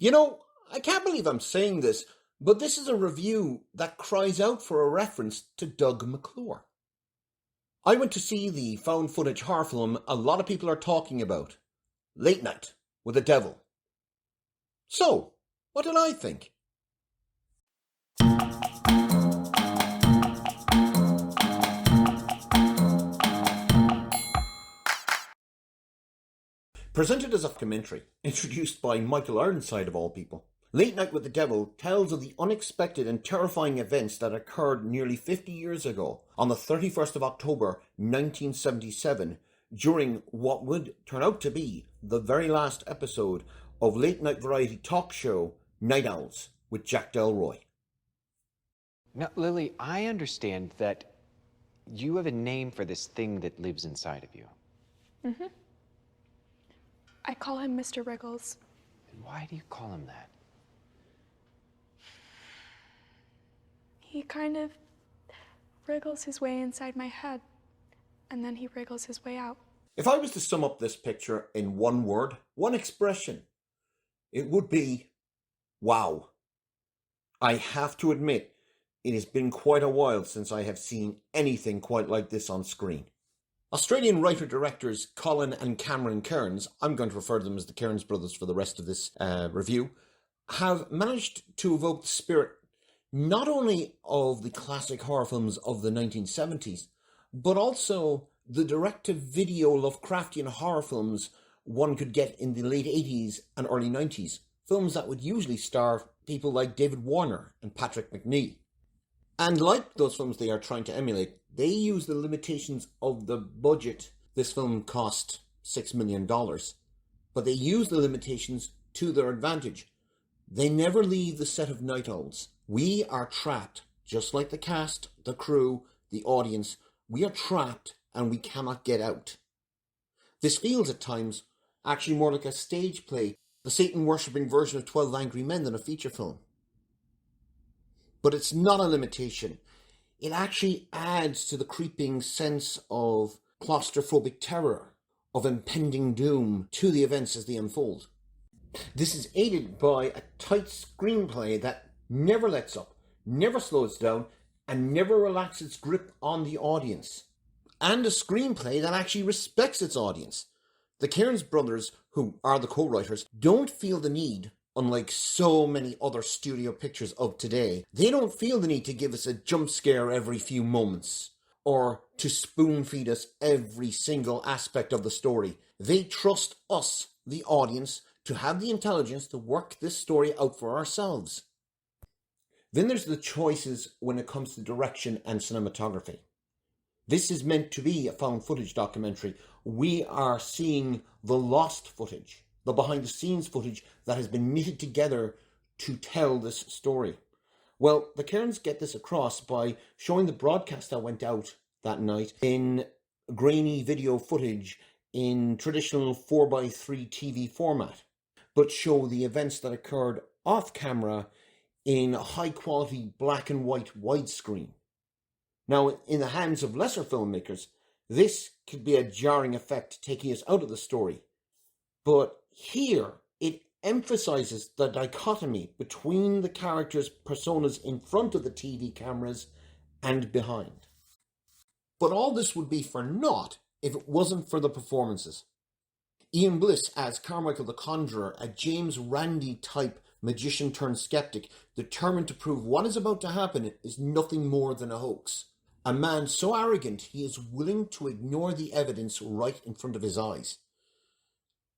You know, I can't believe I'm saying this, but this is a review that cries out for a reference to Doug McClure. I went to see the found footage horror film a lot of people are talking about, Late Night with the Devil. So, what did I think? Presented as a documentary, introduced by Michael Ironside of all people, Late Night with the Devil tells of the unexpected and terrifying events that occurred nearly 50 years ago, on the 31st of October 1977, during what would turn out to be the very last episode of late night variety talk show Night Owls with Jack Delroy. Now, Lily, I understand that you have a name for this thing that lives inside of you. Mm-hmm. I call him Mr. Wriggles. And why do you call him that? He kind of wriggles his way inside my head, and then he wriggles his way out. If I was to sum up this picture in one word, one expression, it would be wow. I have to admit, it has been quite a while since I have seen anything quite like this on screen. Australian writer-directors Colin and Cameron Cairns, I'm going to refer to them as the Cairns brothers for the rest of this review, have managed to evoke the spirit not only of the classic horror films of the 1970s, but also the direct-to-video Lovecraftian horror films one could get in the late 80s and early 90s, films that would usually star people like David Warner and Patrick Macnee. And like those films they are trying to emulate, they use the limitations of the budget. This film cost $6 million, but they use the limitations to their advantage. They never leave the set of Night Owls. We are trapped, just like the cast, the crew, the audience. We are trapped and we cannot get out. This feels at times actually more like a stage play, the Satan-worshipping version of 12 Angry Men than a feature film. But it's not a limitation. It actually adds to the creeping sense of claustrophobic terror, of impending doom to the events as they unfold. This is aided by a tight screenplay that never lets up, never slows down, and never relaxes its grip on the audience. And a screenplay that actually respects its audience. The Cairns brothers, who are the co-writers, don't feel the need, unlike so many other studio pictures of today, they don't feel the need to give us a jump scare every few moments, or to spoon-feed us every single aspect of the story. They trust us, the audience, to have the intelligence to work this story out for ourselves. Then there's the choices when it comes to direction and cinematography. This is meant to be a found footage documentary. We are seeing the lost footage, the behind-the-scenes footage that has been knitted together to tell this story. Well, the Cairns get this across by showing the broadcast that went out that night in grainy video footage in traditional 4x3 TV format, but show the events that occurred off-camera in a high-quality black and white widescreen. Now, in the hands of lesser filmmakers, this could be a jarring effect taking us out of the story. But here, it emphasizes the dichotomy between the characters' personas in front of the TV cameras and behind. But all this would be for naught if it wasn't for the performances. Ian Bliss as Carmichael the Conjurer, a James Randi type magician-turned-skeptic, determined to prove what is about to happen is nothing more than a hoax. A man so arrogant he is willing to ignore the evidence right in front of his eyes.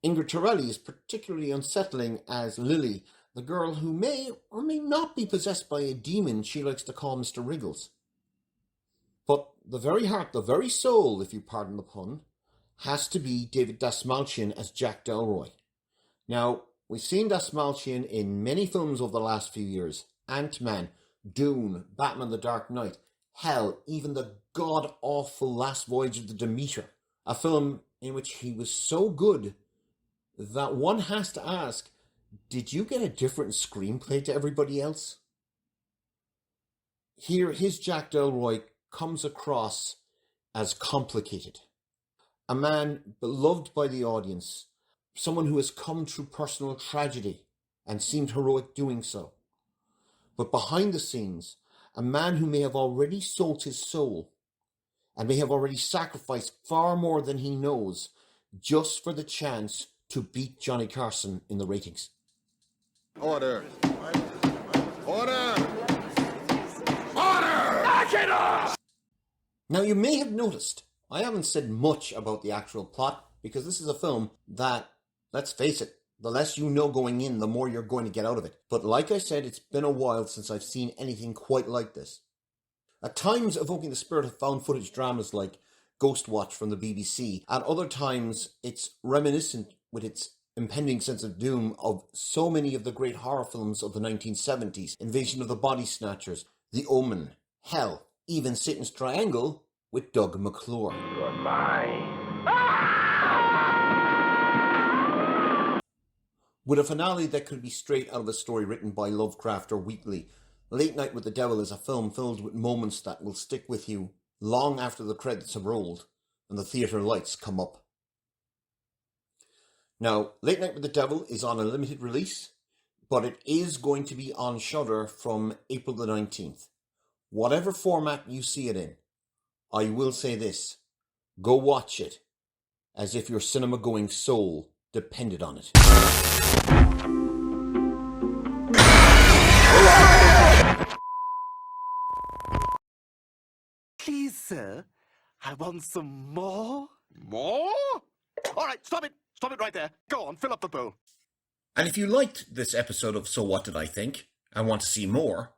Ingrid Torelli is particularly unsettling as Lily, the girl who may or may not be possessed by a demon she likes to call Mr. Wriggles. But the very heart, the very soul, if you pardon the pun, has to be David Dastmalchian as Jack Delroy. Now, we've seen Dastmalchian in many films over the last few years. Ant-Man, Dune, Batman the Dark Knight, hell, even the god-awful Last Voyage of the Demeter, a film in which he was so good that one has to ask, did you get a different screenplay to everybody else? Here, his Jack Delroy comes across as complicated. A man beloved by the audience, someone who has come through personal tragedy and seemed heroic doing so. But behind the scenes, a man who may have already sold his soul and may have already sacrificed far more than he knows just for the chance to beat Johnny Carson in the ratings. Order! Order! Now, you may have noticed, I haven't said much about the actual plot, because this is a film that, let's face it, the less you know going in, the more you're going to get out of it. But like I said, it's been a while since I've seen anything quite like this. At times evoking the spirit of found footage dramas like Ghost Watch from the BBC. At other times, it's reminiscent with its impending sense of doom of so many of the great horror films of the 1970s. Invasion of the Body Snatchers, The Omen, hell, even Satan's Triangle with Doug McClure. You're mine. With a finale that could be straight out of a story written by Lovecraft or Wheatley, Late Night with the Devil is a film filled with moments that will stick with you long after the credits have rolled and the theatre lights come up. Now, Late Night with the Devil is on a limited release, but it is going to be on Shudder from April the 19th. Whatever format you see it in, I will say this, go watch it as if your cinema-going soul depended on it. Please, sir, I want some more. More? All right, stop it. Stop it right there. Go on, fill up the bowl. And if you liked this episode of So What Did I Think and want to see more,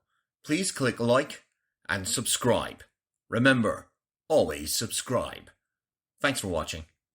please click like and subscribe. Remember, always subscribe. Thanks for watching.